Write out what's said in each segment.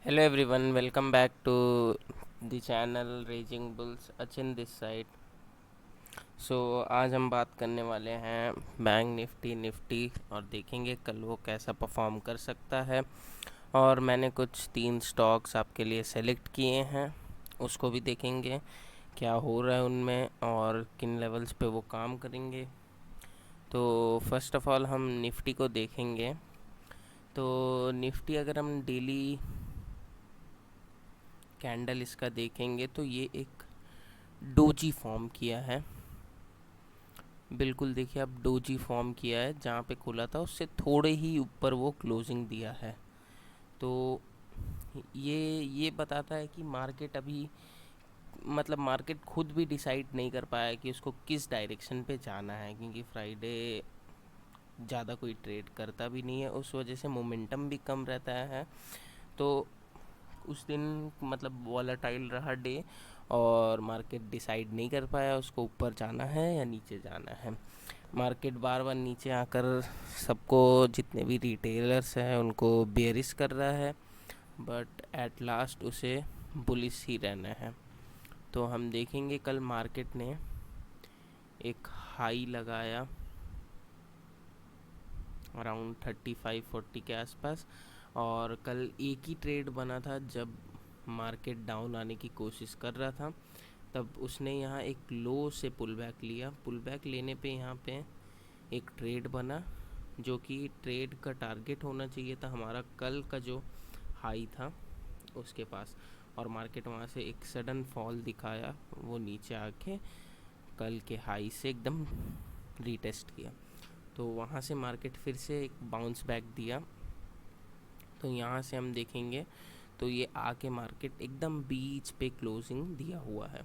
Hello everyone, welcome back to the channel Raging Bulls. Achin this side. आज हम बात करने वाले हैं बैंक निफ्टी और देखेंगे कल वो कैसा परफॉर्म कर सकता है। और मैंने कुछ 3 स्टॉक्स आपके लिए सेलेक्ट किए हैं, उसको भी देखेंगे क्या हो रहा है उनमें और किन लेवल्स पे वो काम करेंगे। तो फर्स्ट ऑफ ऑल हम निफ्टी को देखेंगे। तो निफ्टी अगर हम डेली कैंडल इसका देखेंगे तो ये एक डोजी फॉर्म किया है। बिल्कुल देखिए, अब डोजी फॉर्म किया है, जहाँ पे खुला था उससे थोड़े ही ऊपर वो क्लोजिंग दिया है। तो ये बताता है कि मार्केट अभी, मतलब मार्केट खुद भी डिसाइड नहीं कर पाया है कि उसको किस डायरेक्शन पे जाना है, क्योंकि फ्राइडे ज़्यादा कोई ट्रेड करता भी नहीं है, उस वजह से मोमेंटम भी कम रहता है। तो उस दिन मतलब वॉलेटाइल रहा डे और मार्केट डिसाइड नहीं कर पाया उसको ऊपर जाना है या नीचे जाना है। मार्केट बार बार नीचे आकर सबको, जितने भी रिटेलर्स हैं उनको बेयरिश कर रहा है, बट एट लास्ट उसे बुलिश ही रहना है। तो हम देखेंगे कल मार्केट ने एक हाई लगाया अराउंड 35-40 के आसपास, और कल एक ही ट्रेड बना था जब मार्केट डाउन आने की कोशिश कर रहा था। तब उसने यहाँ एक लो से पुल बैक लिया। पुल बैक लेने पे यहाँ पे एक ट्रेड बना, जो कि ट्रेड का टारगेट होना चाहिए था हमारा कल का जो हाई था उसके पास। और मार्केट वहाँ से एक सडन फॉल दिखाया, वो नीचे आके कल के हाई से एकदम रीटेस्ट किया। तो वहाँ से मार्केट फिर से एक बाउंस बैक दिया। तो यहाँ से हम देखेंगे तो ये आके मार्केट एकदम बीच पे क्लोजिंग दिया हुआ है।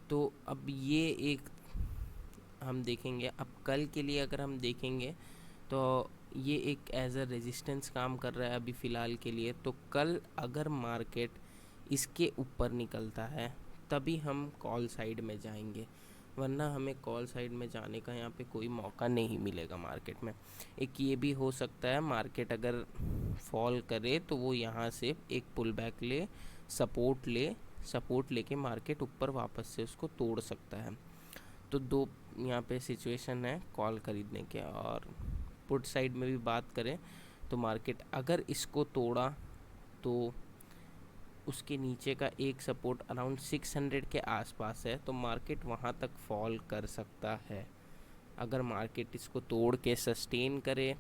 तो अब ये एक हम देखेंगे, अब कल के लिए अगर हम देखेंगे तो ये एक एज अ रेजिस्टेंस काम कर रहा है अभी फ़िलहाल के लिए। तो कल अगर मार्केट इसके ऊपर निकलता है तभी हम कॉल साइड में जाएंगे, वरना हमें कॉल साइड में जाने का यहाँ पे कोई मौका नहीं मिलेगा मार्केट में। एक ये भी हो सकता है मार्केट अगर फॉल करे तो वो यहाँ से एक पुल बैक ले, सपोर्ट लेके मार्केट ऊपर वापस से उसको तोड़ सकता है। तो दो यहाँ पे सिचुएशन है कॉल खरीदने के। और पुट साइड में भी बात करें तो मार्केट अगर इसको तोड़ा तो उसके नीचे का एक सपोर्ट अराउंड 600 के आसपास है, तो मार्केट वहाँ तक फॉल कर सकता है। अगर मार्केट इसको तोड़ के सस्टेन करे,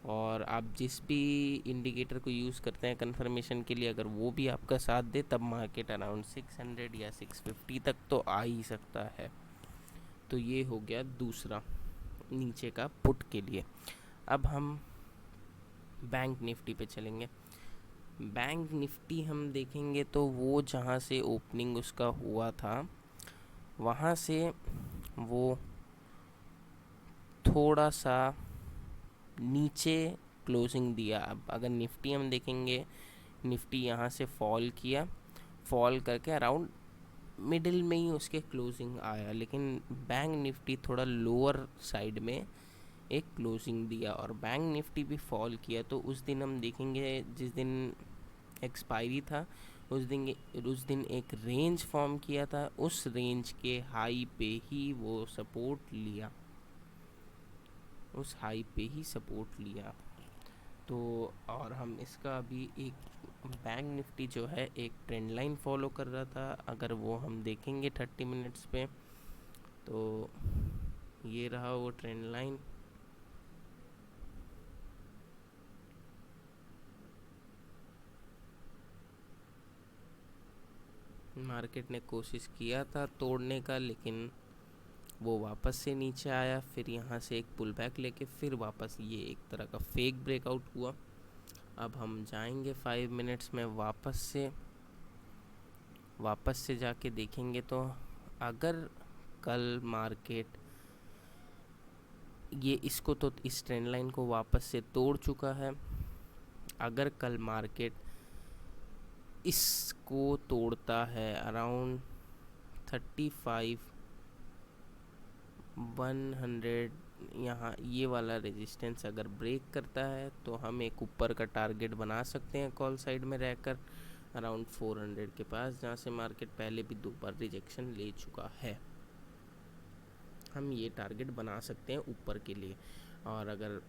और आप जिस भी इंडिकेटर को यूज़ करते हैं कंफर्मेशन के लिए, अगर वो भी आपका साथ दे, तब मार्केट अराउंड 600 या 650 तक तो आ ही सकता है। तो ये हो गया दूसरा नीचे का पुट के लिए। अब हम बैंक निफ्टी पे चलेंगे। बैंक निफ्टी हम देखेंगे तो वो जहाँ से ओपनिंग उसका हुआ था वहाँ से वो थोड़ा सा नीचे क्लोजिंग दिया। अब अगर निफ्टी हम देखेंगे, निफ्टी यहाँ से फॉल किया, फॉल करके अराउंड मिडिल में ही उसके क्लोजिंग आया, लेकिन बैंक निफ्टी थोड़ा लोअर साइड में एक क्लोजिंग दिया और बैंक निफ्टी भी फॉल किया। तो उस दिन हम देखेंगे, जिस दिन एक्सपायरी था उस दिन एक रेंज फॉर्म किया था, उस रेंज के हाई पे ही वो सपोर्ट लिया, उस हाई पे ही सपोर्ट लिया। तो और हम इसका अभी एक बैंक निफ्टी जो है एक ट्रेंड लाइन फॉलो कर रहा था, अगर वो हम देखेंगे 30 मिनट्स पे तो ये रहा वो ट्रेंड लाइन। मार्केट ने कोशिश किया था तोड़ने का, लेकिन वो वापस से नीचे आया, फिर यहाँ से एक पुल बैक लेके फिर वापस, ये एक तरह का फेक ब्रेकआउट हुआ। अब हम जाएंगे 5 मिनट्स में वापस से जाके देखेंगे तो अगर कल मार्केट ये इसको तो इस ट्रेंड लाइन को वापस से तोड़ चुका है, अगर कल मार्केट इसको तोड़ता है अराउंड 35 100 यहाँ ये वाला रेजिस्टेंस अगर ब्रेक करता है तो हम एक ऊपर का टारगेट बना सकते हैं कॉल साइड में रहकर अराउंड 400 के पास, जहाँ से मार्केट पहले भी 2 बार रिजेक्शन ले चुका है। हम ये टारगेट बना सकते हैं ऊपर के लिए। और अगर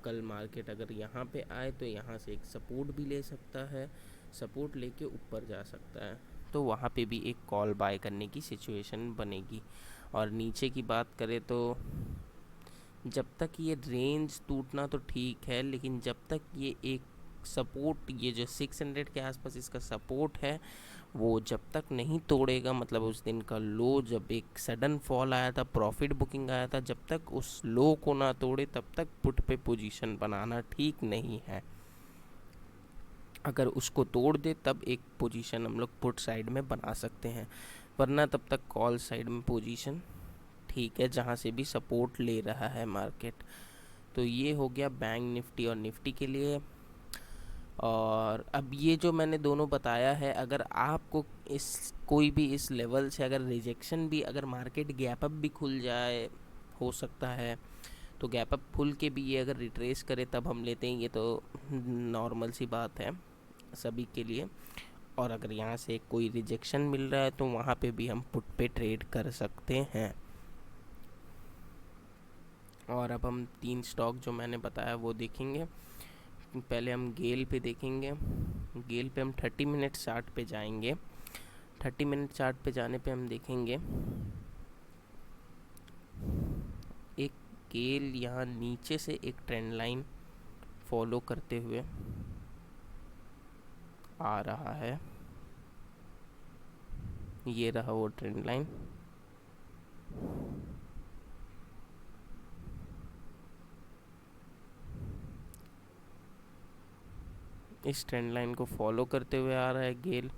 कल मार्केट अगर यहाँ पे आए तो यहाँ से एक सपोर्ट भी ले सकता है, सपोर्ट लेके ऊपर जा सकता है, तो वहाँ पे भी एक कॉल बाय करने की सिचुएशन बनेगी। और नीचे की बात करें तो जब तक ये रेंज टूटना तो ठीक है, लेकिन जब तक ये एक सपोर्ट, ये जो 600 के आसपास इसका सपोर्ट है, वो जब तक नहीं तोड़ेगा, मतलब उस दिन का लो जब एक सडन फॉल आया था, प्रॉफिट बुकिंग आया था, जब तक उस लो को ना तोड़े तब तक पुट पे पोजीशन बनाना ठीक नहीं है। अगर उसको तोड़ दे तब एक पोजीशन हम लोग पुट साइड में बना सकते हैं, वरना तब तक कॉल साइड में पोजीशन ठीक है, जहाँ से भी सपोर्ट ले रहा है मार्केट। तो ये हो गया बैंक निफ्टी और निफ्टी के लिए। और अब ये जो मैंने दोनों बताया है, अगर आपको इस कोई भी इस लेवल से अगर रिजेक्शन भी, अगर मार्केट गैप अप भी खुल जाए, हो सकता है, तो गैप अप खुल के भी ये अगर रिट्रेस करे तब हम लेते हैं, ये तो नॉर्मल सी बात है सभी के लिए। और अगर यहाँ से कोई रिजेक्शन मिल रहा है तो वहाँ पे भी हम पुट पे ट्रेड कर सकते हैं। और अब हम 3 स्टॉक जो मैंने बताया वो देखेंगे। पहले हम गेल पे देखेंगे। गेल पे हम 30 मिनट चार्ट पे जाएंगे। 30 मिनट चार्ट पे जाने पे हम देखेंगे एक गेल यहाँ नीचे से एक ट्रेंड लाइन फॉलो करते हुए आ रहा है। ये रहा वो ट्रेंड लाइन। इस ट्रेंड लाइन को फॉलो करते हुए आ रहा है गेल।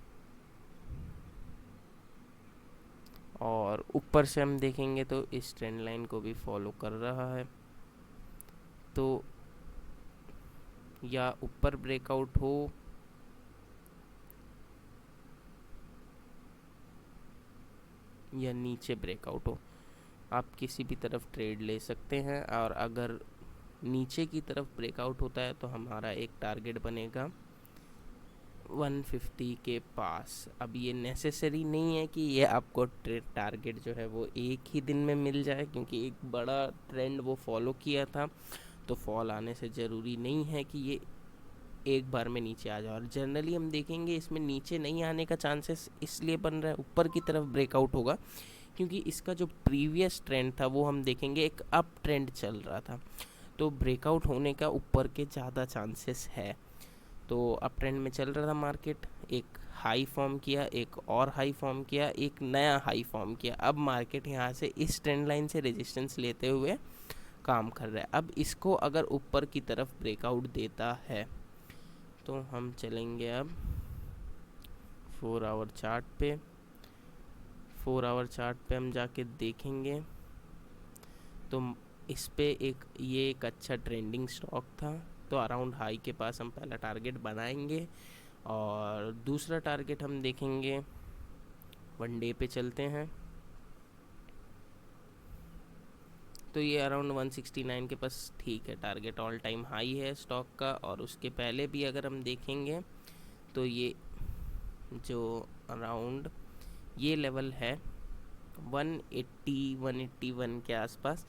और ऊपर से हम देखेंगे तो इस ट्रेंड लाइन को भी फॉलो कर रहा है। तो या ऊपर ब्रेकआउट हो या नीचे ब्रेकआउट हो, आप किसी भी तरफ ट्रेड ले सकते हैं। और अगर नीचे की तरफ ब्रेकआउट होता है तो हमारा एक टारगेट बनेगा 150 के पास। अब ये नेसेसरी नहीं है कि ये आपको टारगेट जो है वो एक ही दिन में मिल जाए, क्योंकि एक बड़ा ट्रेंड वो फॉलो किया था, तो फॉल आने से ज़रूरी नहीं है कि ये एक बार में नीचे आ जाए। और जनरली हम देखेंगे इसमें नीचे नहीं आने का चांसेस इसलिए बन रहा है, ऊपर की तरफ ब्रेकआउट होगा, क्योंकि इसका जो प्रीवियस ट्रेंड था वो हम देखेंगे एक अप ट्रेंड चल रहा था, तो ब्रेकआउट होने का ऊपर के ज़्यादा चांसेस है। तो अप ट्रेंड में चल रहा था मार्केट, एक हाई फॉर्म किया, एक और हाई फॉर्म किया, एक नया हाई फॉर्म किया। अब मार्केट यहाँ से इस ट्रेंड लाइन से रेजिस्टेंस लेते हुए काम कर रहा है। अब इसको अगर ऊपर की तरफ ब्रेकआउट देता है तो हम चलेंगे अब 4 आवर चार्ट पे। 4 आवर चार्ट पे हम जाके देखेंगे तो इस पे ये एक अच्छा ट्रेंडिंग स्टॉक था, तो अराउंड हाई के पास हम पहला टारगेट बनाएंगे। और दूसरा टारगेट हम देखेंगे, 1 डे पे चलते हैं, तो ये अराउंड 169 के पास ठीक है, टारगेट ऑल टाइम हाई है स्टॉक का। और उसके पहले भी अगर हम देखेंगे तो ये जो अराउंड ये लेवल है 180 181 के आसपास,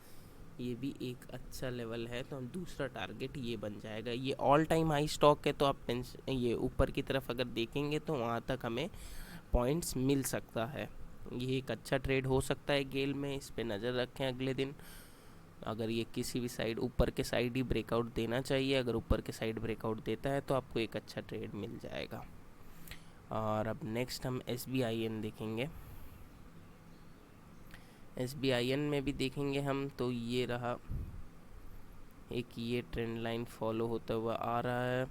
ये भी एक अच्छा लेवल है, तो हम दूसरा टारगेट ये बन जाएगा। ये ऑल टाइम हाई स्टॉक है, तो आप ये ऊपर की तरफ अगर देखेंगे तो वहाँ तक हमें पॉइंट्स मिल सकता है। ये एक अच्छा ट्रेड हो सकता है गेल में, इस पे नज़र रखें अगले दिन। अगर ये किसी भी साइड ऊपर के साइड ही ब्रेकआउट देना चाहिए, अगर ऊपर के साइड ब्रेकआउट देता है तो आपको एक अच्छा ट्रेड मिल जाएगा। और अब नेक्स्ट हम SBIN देखेंगे। SBIN में भी देखेंगे हम, तो ये रहा एक ये ट्रेंड लाइन फॉलो होता हुआ आ रहा है,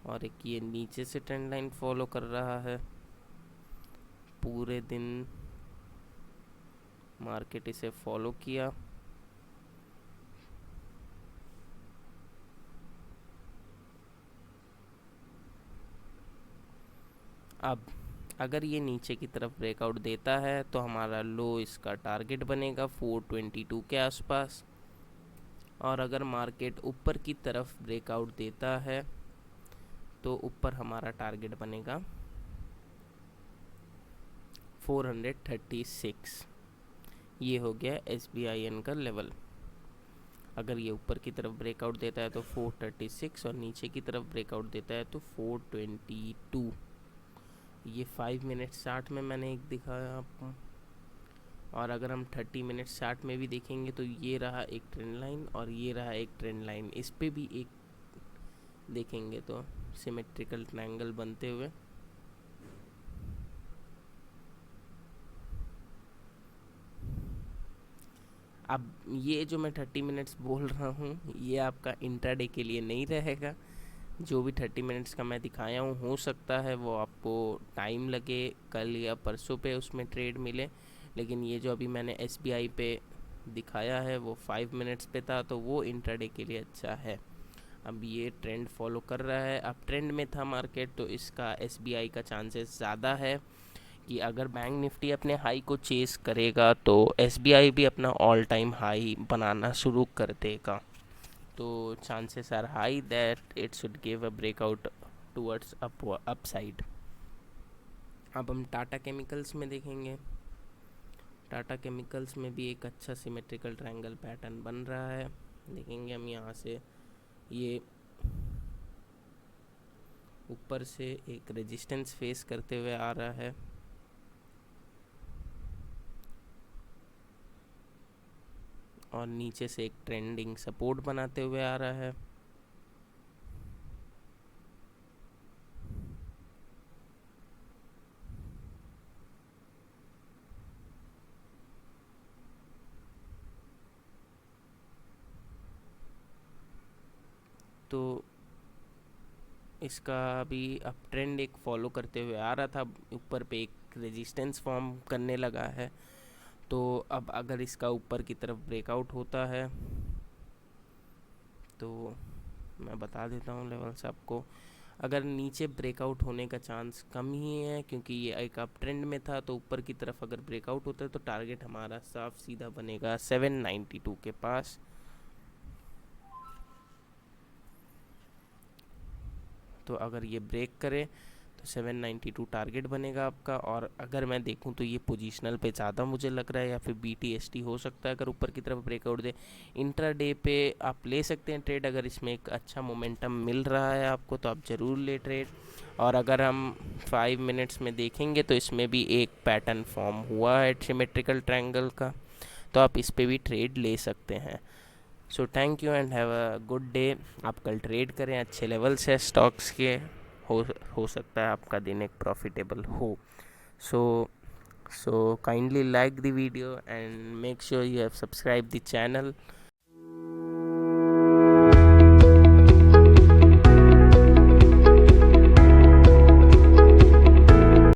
और एक ये नीचे से ट्रेंड लाइन फॉलो कर रहा है। पूरे दिन मार्केट इसे फॉलो किया। अब अगर ये नीचे की तरफ ब्रेकआउट देता है तो हमारा लो इसका टारगेट बनेगा 422 के आसपास। और अगर मार्केट ऊपर की तरफ ब्रेकआउट देता है तो ऊपर हमारा टारगेट बनेगा 436। ये हो गया SBIN का लेवल। अगर ये ऊपर की तरफ ब्रेकआउट देता है तो 436 और नीचे की तरफ ब्रेकआउट देता है तो 422। ये 5 मिनट 60 में मैंने एक दिखाया आपको। और अगर हम 30 मिनट 60 में भी देखेंगे तो ये रहा एक ट्रेंड लाइन और ये रहा एक ट्रेंड लाइन। इस पे भी एक देखेंगे तो सिमेट्रिकल ट्रायंगल बनते हुए। अब ये जो मैं 30 मिनट्स बोल रहा हूँ ये आपका इंट्राडे के लिए नहीं रहेगा। जो भी 30 मिनट्स का मैं दिखाया हूँ हो सकता है वो आपको टाइम लगे, कल या परसों पे उसमें ट्रेड मिले। लेकिन ये जो अभी मैंने SBI पे दिखाया है वो 5 मिनट्स पे था, तो वो इंट्राडे के लिए अच्छा है। अब ये ट्रेंड फॉलो कर रहा है, अब ट्रेंड में था मार्केट, तो इसका SBI का चांसेस ज़्यादा है कि अगर बैंक निफ्टी अपने हाई को चेस करेगा तो SBI भी अपना ऑल टाइम हाई बनाना शुरू कर देगा। तो chances are high that it should give a breakout towards upside. अब हम टाटा केमिकल्स में देखेंगे। टाटा केमिकल्स में भी एक अच्छा सिमेट्रिकल ट्रायंगल पैटर्न बन रहा है। देखेंगे हम यहाँ से ये ऊपर से एक रेजिस्टेंस फेस करते हुए आ रहा है और नीचे से एक ट्रेंडिंग सपोर्ट बनाते हुए आ रहा है। तो इसका भी अब ट्रेंड एक फॉलो करते हुए आ रहा था, ऊपर पे एक रेजिस्टेंस फॉर्म करने लगा है। तो अब अगर इसका ऊपर की तरफ ब्रेकआउट होता है तो मैं बता देता हूँ लेवल्स आपको। अगर नीचे ब्रेकआउट होने का चांस कम ही है क्योंकि ये एक अप ट्रेंड में था, तो ऊपर की तरफ अगर ब्रेकआउट होता है तो टारगेट हमारा साफ सीधा बनेगा 792 के पास। तो अगर ये ब्रेक करे तो 792 टारगेट बनेगा आपका। और अगर मैं देखूं तो ये पोजीशनल पे ज़्यादा मुझे लग रहा है, या फिर BTST हो सकता है अगर ऊपर की तरफ ब्रेकआउट दे। इंट्राडे पे आप ले सकते हैं ट्रेड, अगर इसमें एक अच्छा मोमेंटम मिल रहा है आपको तो आप ज़रूर ले ट्रेड। और अगर हम 5 मिनट्स में देखेंगे तो इसमें भी एक पैटर्न फॉर्म हुआ है सिमेट्रिकल ट्रायंगल का, तो आप इस पे भी ट्रेड ले सकते हैं। So thank you and have a good day. आप कल ट्रेड करें, अच्छे लेवल्स है स्टॉक्स के, हो सकता है आपका दिन एक प्रॉफिटेबल हो। सो kindly like the video and make sure you have subscribed the channel